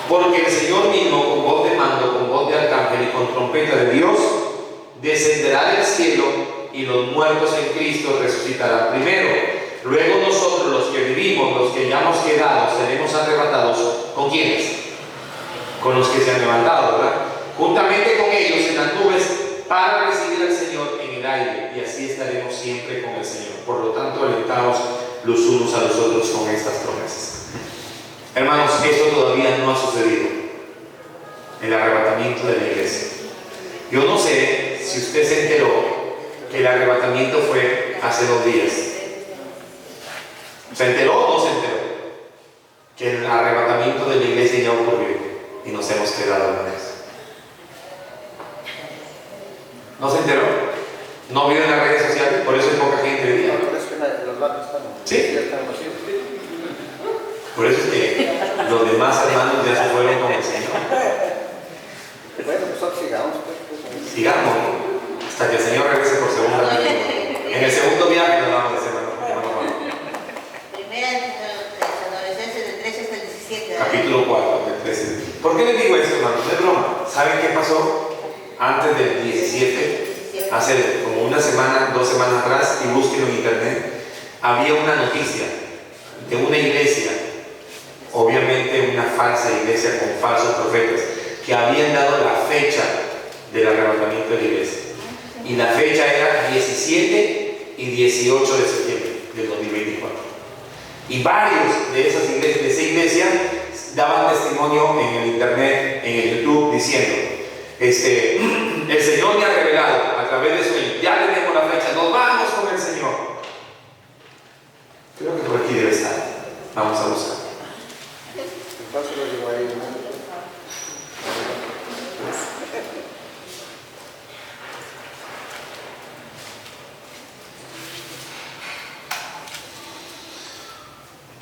Porque el Señor mismo, con voz de mando, con voz de arcángel y con trompeta de Dios, descenderá del cielo, y los muertos en Cristo resucitarán primero. Luego nosotros, los que vivimos, los que ya hemos quedado, seremos arrebatados. ¿Con quiénes? Con los que se han levantado, ¿verdad? Juntamente con ellos en las nubes, para recibir al Señor en el aire, y así estaremos siempre con el Señor. Por lo tanto, alentaos los unos a los otros con estas promesas. Hermanos, esto todavía no ha sucedido, el arrebatamiento de la iglesia. Yo no sé si usted se enteró que el arrebatamiento fue hace 2 días. ¿Se enteró o no se enteró? Que el arrebatamiento de la iglesia ya ocurrió y nos hemos quedado en casa. ¿No se enteró? ¿No vio en las redes sociales? Por eso hay poca gente hoy día. Por eso que los labios están, Sí. ya están vacíos. Por eso es que los demás hermanos ya se fueron con el Señor. Bueno, nosotros sigamos, pues. Sigamos, ¿no? Hasta que el Señor regrese por segunda vez. En el segundo viaje nos vamos a hacer, hermano, porque no nos vamos. Primera de Tesalonicenses del 13 hasta el 17. Capítulo 4, del 13. ¿Por qué les digo esto, hermano? No es broma. ¿Saben qué pasó antes del 17? Hace como una semana, 2 semanas atrás, y búsquenlo en internet, había una noticia de una iglesia, obviamente una falsa iglesia con falsos profetas, que habían dado la fecha del arrebatamiento de la iglesia. Y la fecha era 17 y 18 de septiembre del 2024. Y varios de esas iglesias, de esa iglesia, daban testimonio en el internet, en el YouTube, diciendo: el Señor me ha revelado a través de sueños, ya tenemos la fecha, nos vamos con el Señor. Creo que por aquí debe estar. Vamos a buscar. Entonces lo llevo ahí, ¿no?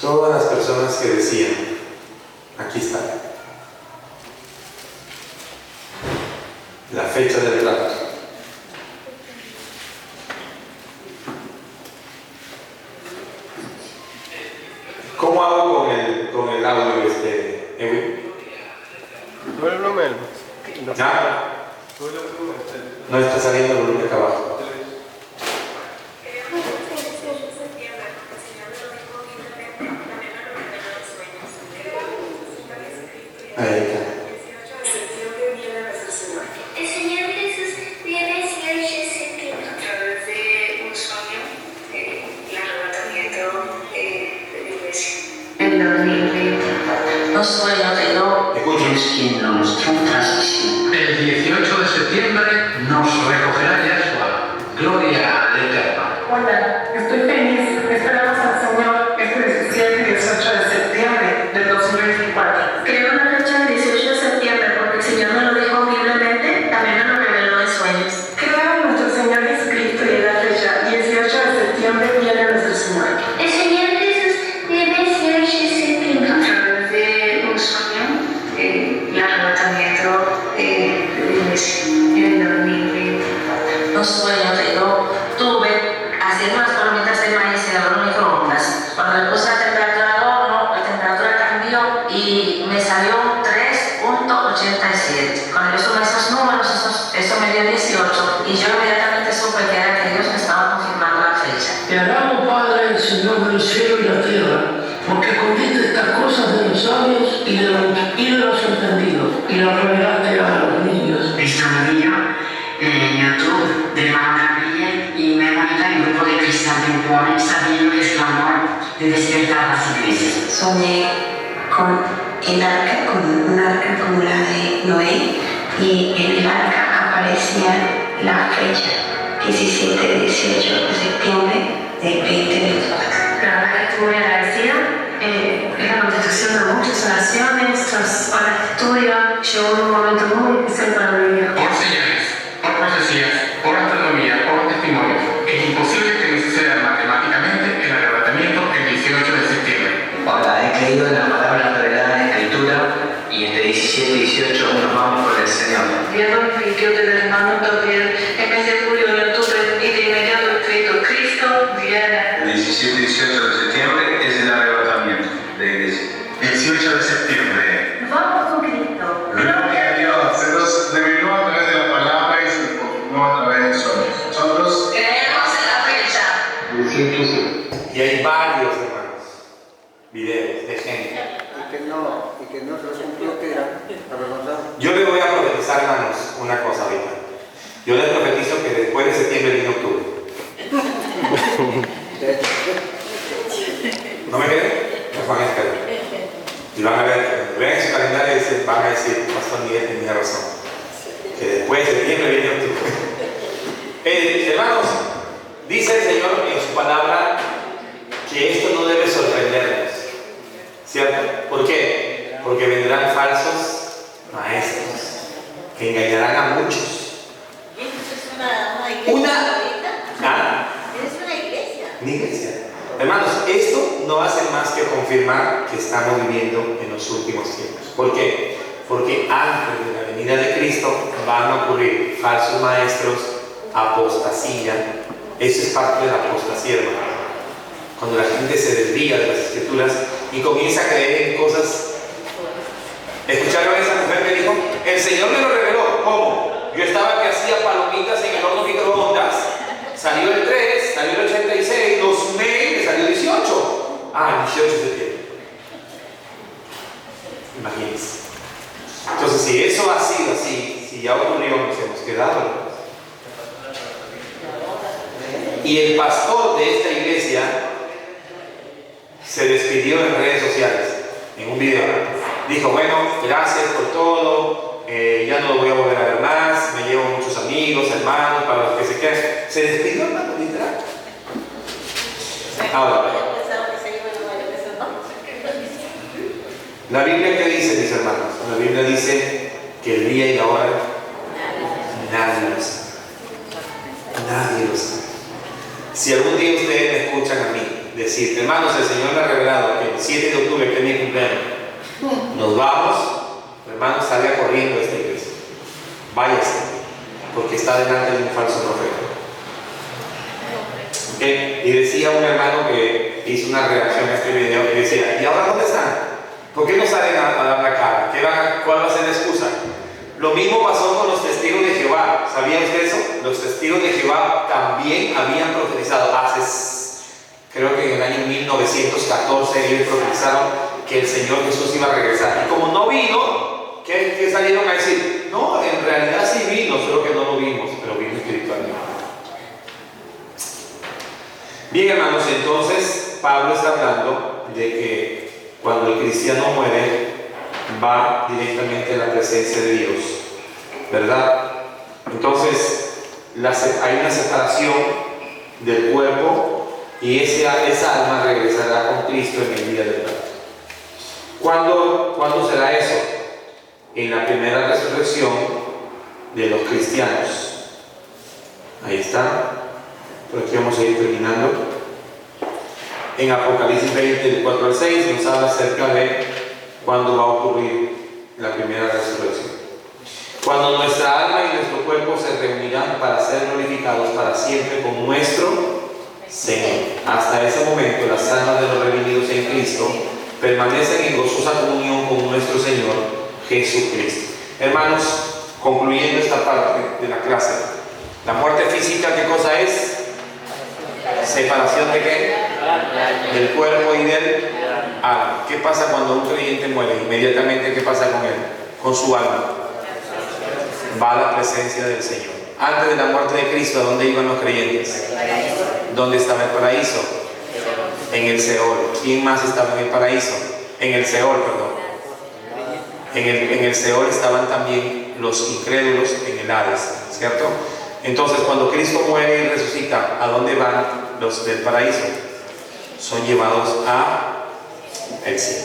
Todas las personas que decían, aquí está, la fecha del rapto. ¿Cómo hago con el audio Edwin? Sube el volumen. ¿Ya? No está saliendo el volumen acá abajo. Ahí está. El Señor Jesús viene 18 de septiembre a través de un sueño, el arrebatamiento de la iglesia. En 2024. No sueño que no Escuchen. es quien lo mostró en transmisión. El 18 de septiembre nos recogerá Yahshua. Gloria al Eterno. Hola, estoy feliz. Esperamos al Señor este 17 y 18 de septiembre del 2024. Creo la fecha del 18 de septiembre porque el Señor me lo dijo audiblemente, también me lo reveló en sueños. Creo en nuestro Señor Jesucristo y en la fecha 18 de septiembre viene nuestro Señor. El Señor Jesús viene 18 de septiembre a través de un sueño, el arrebatamiento de la iglesia en el 2024. No sueño que no tuve haciendo unas palomitas de maíz en el microondas. Cuando le puse la temperatura al horno, la temperatura cambió y me salió 3.87. Cuando yo sumé esos números, eso me dio 18 y yo inmediatamente supe que era que Dios me estaba confirmando la fecha. Te alabo, Padre, Señor del cielo y la tierra, porque escondiste estas cosas de los sabios y de los entendidos, y las revelaste a los niños. Visto un vídeo en YouTube de Hermano Gabriel y me conecté en el grupo de Cristal Temporal sabiendo que es la hora de despertar las iglesias. Soñé con el arca, con un arca como la de Noé, y en el arca aparecía la fecha 17-18 de septiembre del 2024. La verdad que estoy muy agradecida. Es la contestación de muchas oraciones, tras horas de estudio. Llegó un momento muy especial para mi vida. Por señales, por profecías, por astronomía, por testimonio, es imposible que no suceda matemáticamente el arrebatamiento el 18 de septiembre. Hola, he creído en la palabra revelada en la Escritura y entre 17 y 18 nos vamos por el Señor. Viendo mis vídeos del hermano Gabriel en mes de julio y octubre y de inmediato he escrito Cristo viene. El 17 y 18 de septiembre es el arrebatamiento de la iglesia. 18 de septiembre. Vamos con Cristo. Gloria a Dios. Se nos reveló a través de la palabra y se confirmó a través de sueños. Nosotros Creemos en la fecha. 18. Y hay varios, hermanos, videos de gente. Y que no se los cumplió, que era avergonzado. Yo les voy a profetizar, hermanos, una cosa ahorita. Yo les profetizo que después de septiembre viene octubre. ¿No me creen? Nos van a esperar. Y van a ver, vean su calendario y van a decir, Pastor Miguel tenía razón. Que después de septiembre viene octubre. Hermanos, dice el Señor en su palabra que esto no debe sorprendernos. ¿Cierto? ¿Por qué? Porque vendrán falsos maestros que engañarán a muchos. una iglesia. Es una iglesia. Una iglesia. Hermanos, esto no hace más que confirmar que estamos viviendo en los últimos tiempos. ¿Por qué? Porque antes de la venida de Cristo van a ocurrir falsos maestros, apostasía. Eso es parte de la apostasía, hermanos. Cuando la gente se desvía de las Escrituras y comienza a creer en cosas. ¿Escucharon a esa mujer que dijo? El Señor me lo reveló. ¿Cómo? Yo estaba que hacía palomitas en el horno microondas. Salió el 3, salió el 86, lo sumé y me salió 18. Ah, 18 de septiembre. Imagínense. Entonces, si eso ha sido así, si ya ocurrió, nos hemos quedado. Y el pastor de esta iglesia se despidió en redes sociales, en un video. Dijo, bueno, gracias por todo, ya no lo voy a volver a ver más, me llevo muchos amigos, hermanos, para los que se queden. Se despidió, hermano, literal. Ahora, la Biblia, ¿qué dice, mis hermanos? La Biblia dice que el día y la hora nadie lo sabe. Nadie lo sabe. Si algún día ustedes me escuchan a mí decir, hermanos, el Señor me ha revelado que el 7 de octubre, que es mi cumpleaños, nos vamos, hermanos, salga corriendo a esta iglesia. Váyase, porque está delante de un falso profeta. ¿Okay? Y decía un hermano que hizo una reacción a este video y decía, ¿y ahora dónde están? ¿Por qué no salen a dar la cara? ¿Cuál va a ser la excusa? Lo mismo pasó con los testigos de Jehová. ¿Sabían ustedes eso? Los testigos de Jehová también habían profetizado creo que en el año 1914 ellos profetizaron que el Señor Jesús iba a regresar. Y como no vino, ¿qué salieron a decir? No, en realidad sí vino, solo que no lo vimos, pero vino espiritualmente. Bien, hermanos, entonces Pablo está hablando de que cuando el cristiano muere, va directamente a la presencia de Dios, ¿verdad? Entonces, hay una separación del cuerpo y esa alma regresará con Cristo en el día del Padre. ¿Cuándo será eso? En la primera resurrección de los cristianos. Ahí está. Por aquí vamos a ir terminando. En Apocalipsis 20, del 4 al 6, nos habla acerca de cuándo va a ocurrir la primera resurrección. Cuando nuestra alma y nuestro cuerpo se reunirán para ser glorificados para siempre con nuestro Señor. Hasta ese momento, las almas de los redimidos en Cristo permanecen en gozosa comunión con nuestro Señor Jesucristo. Hermanos, concluyendo esta parte de la clase, la muerte física, ¿qué cosa es? ¿Separación de qué? Del cuerpo y del alma. ¿Qué pasa cuando un creyente muere? Inmediatamente, ¿qué pasa con él? Con su alma. Va a la presencia del Señor. Antes de la muerte de Cristo, ¿a dónde iban los creyentes? ¿Dónde estaba el paraíso? En el Seol. ¿Quién más estaba en el paraíso? En el Seol, perdón. En el Seol estaban también los incrédulos en el Hades, ¿cierto? Entonces, cuando Cristo muere y resucita, ¿a dónde van los del paraíso? Son llevados a el cielo.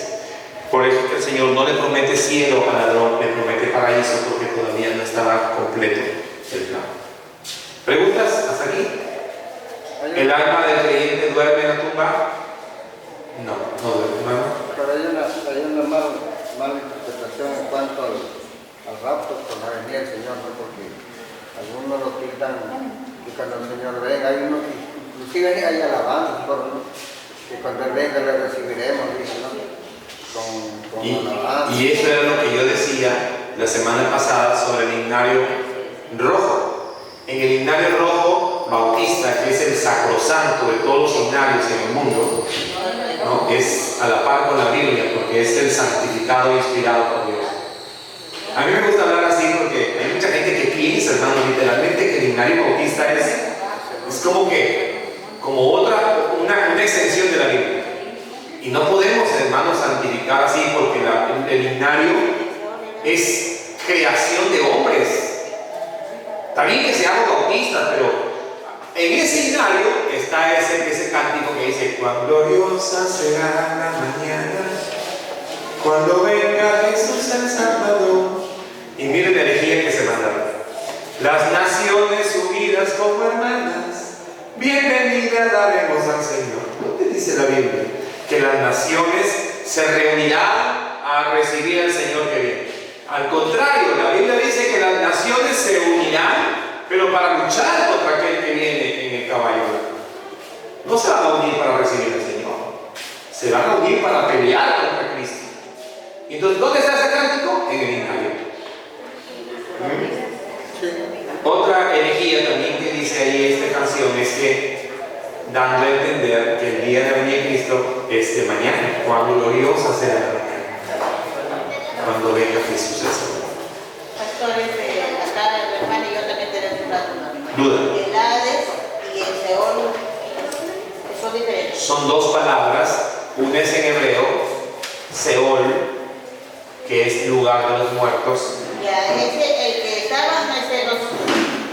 Por eso es que el Señor no le promete cielo al ladrón, le promete paraíso, porque todavía no estaba completo el plan. ¿Preguntas hasta aquí? ¿El alma del creyente duerme en la tumba? No duerme. Pero hay una mala interpretación en cuanto al rapto con la venida del Señor, ¿no? Porque algunos lo quitan y cuando el Señor venga, hay unos, inclusive hay alabanzas, que cuando Él venga le recibiremos, dice, ¿no? Con alabanzas. Y eso era lo que yo decía la semana pasada sobre el himnario rojo. En el himnario rojo bautista, que es el sacrosanto de todos los himnarios en el mundo, ¿no? Es a la par con la Biblia, porque es el santificado e inspirado por Dios. A mí me gusta hablar así porque hay mucha gente que piensa, hermano, literalmente que el himnario bautista es como una extensión de la Biblia. Y no podemos, hermanos, santificar así porque el himnario es creación de hombres. Está bien que seamos bautistas, pero en ese himnario está ese cántico que dice: cuán gloriosa será la mañana, cuando venga Jesús el Salvador. Y miren la herejía que se manda. Las naciones unidas como hermanas, bienvenida daremos al Señor. ¿Dónde dice la Biblia que las naciones se reunirán a recibir al Señor que viene? Al contrario, la Biblia dice que las naciones se unirán, pero para luchar contra aquel que viene en el caballo. No se van a unir para recibir al Señor, se van a unir para pelear contra Cristo. Entonces, ¿dónde está ese cántico? En el himnario. Otra herejía también que dice ahí esta canción es que, dando a entender que el día de venir de Cristo es de mañana, cuando gloriosa será la mañana, cuando venga Jesús el Señor. Pastores, acá el hermano y yo también tenemos una Duda. El Hades y el Seol son diferentes. Son dos palabras, una es en hebreo, Seol, que es lugar de los muertos. Ya, ese, el que estaban,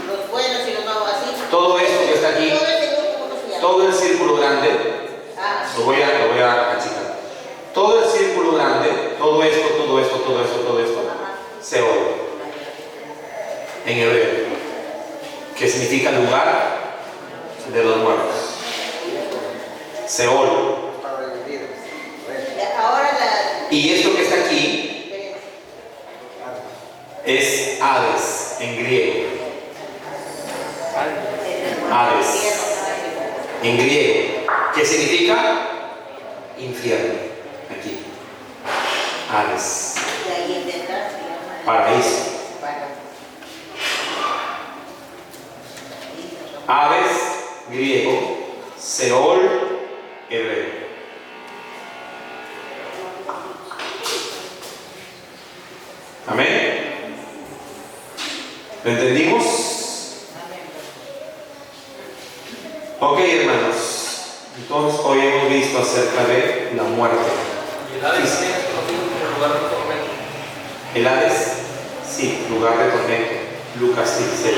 los buenos y los no, así. Todo esto que está aquí, Todo ese grupo, ¿cómo se llama? todo el círculo grande, lo voy a achicar. Todo el círculo grande, todo esto, Seol, en hebreo, que significa lugar de los muertos. Seol. Ahora Y esto que está aquí es Hades en griego. Hades en griego, que significa infierno. Aquí, Hades, paraíso. Hades griego, Seol hebreo. Amén. ¿Lo entendimos? Ok, hermanos. Entonces hoy hemos visto acerca de la muerte. ¿Y el Hades también es conocido como lugar de tormento? El Hades, sí, lugar de tormento. Lucas 16.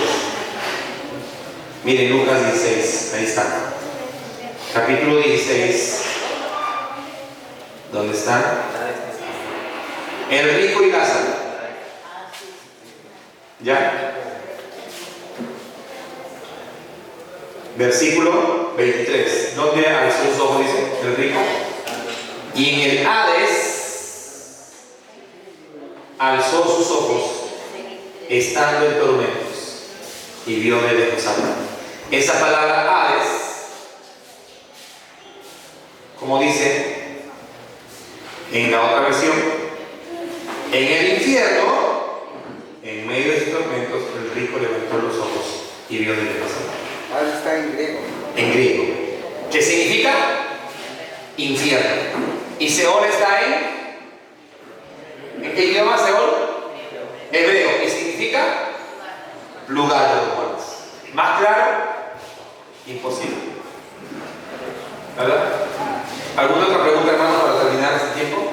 Miren, Lucas 16, ahí está. Capítulo 16. ¿Dónde están? El rico y Lázaro. ¿Ya? Versículo 23. ¿Dónde alzó sus ojos, dice el rico? Y en el Hades alzó sus ojos, estando en tormentos, y vio de lejos a Abraham. Esa palabra Hades, como dice en la otra versión, en el infierno, en medio de sus tormentos, el rico levantó los ojos y vio de lejos a Abraham. Ahora está en griego. En griego, que significa infierno. Y Seol está ¿en qué idioma Seol? Hebreo, y significa lugar de los muertos. Más claro, imposible. ¿Verdad? ¿Alguna otra pregunta, hermano, para terminar este tiempo?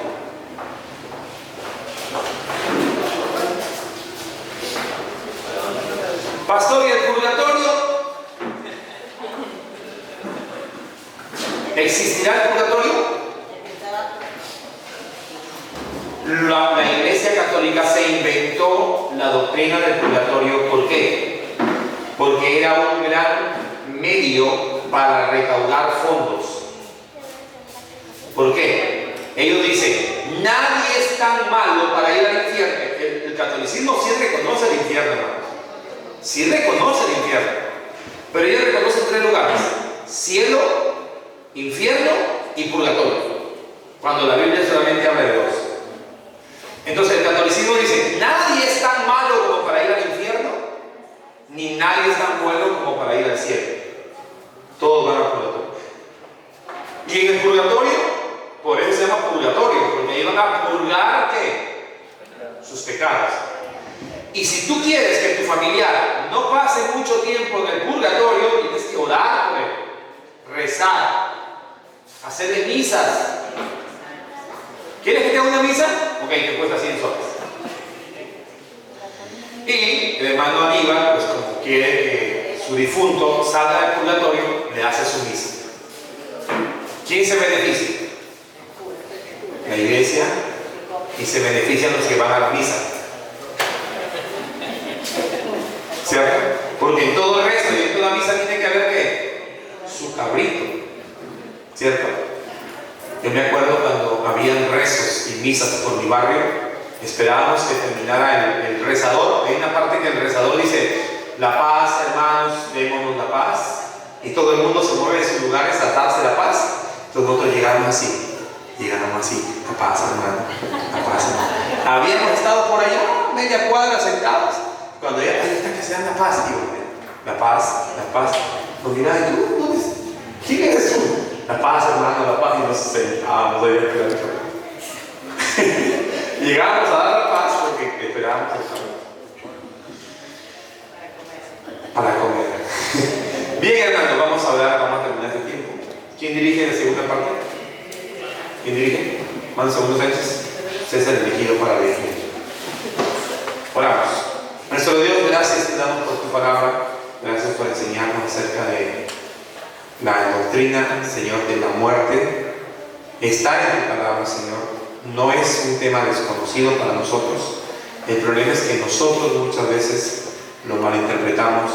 Pastor, ¿y el purgatorio? ¿Existirá el purgatorio? La Iglesia Católica se inventó la doctrina del purgatorio. ¿Por qué? Porque era un gran medio para recaudar fondos. ¿Por qué? Ellos dicen, nadie es tan malo para ir al infierno. El catolicismo sí reconoce el infierno, hermanos. Sí reconoce el infierno. Pero ellos reconocen tres lugares: cielo, infierno y purgatorio, cuando la Biblia solamente habla de dos. Entonces el catolicismo dice, nadie es tan malo como para ir al infierno, ni nadie es tan bueno como para ir al cielo. Todos van al purgatorio. Y en el purgatorio, por eso se llama purgatorio, porque ahí van a purgar ¿qué? Sus pecados. Y si tú quieres que tu familiar no pase mucho tiempo en el purgatorio, tienes que orar por él, rezar, hacerle misas. ¿Quieres que te haga una misa? Ok, te cuesta 100 soles. Y el hermano Aníbal, pues como quiere que su difunto salga del purgatorio, le hace su misa. ¿Quién se beneficia? La iglesia, y se benefician los que van a la misa. ¿cierto? Porque en todo el resto y en toda misa tiene que haber ¿qué? Su cabrito, ¿cierto? Yo me acuerdo cuando habían rezos y misas por mi barrio, esperábamos que terminara el rezador. Hay una parte que el rezador dice: la paz, hermanos, démonos la paz. Y todo el mundo se mueve de sus lugares a darse la paz. Entonces nosotros llegamos así, la paz, hermano, la paz, hermano. Habíamos estado por allá, media cuadra sentados. Cuando ya, ahí está que se dan la paz, digo, la paz, la paz. Nos miraba, ¿y tú? ¿Dónde es? ¿Quién eres tú? La paz, hermano, la paz. Y nos sentábamos ahí a esperar. Llegamos a dar la paz porque esperábamos el camino para comer. Bien, hermano, vamos a terminar este tiempo. ¿Quién dirige la segunda parte? ¿Quién dirige? Manda segundos Sánchez. César elegido para dirigir. Oramos. Nuestro Dios, gracias te damos por tu palabra. Gracias por enseñarnos acerca de la doctrina, Señor, de la muerte. Estar en tu palabra, Señor, no es un tema desconocido para nosotros. El problema es que nosotros muchas veces lo malinterpretamos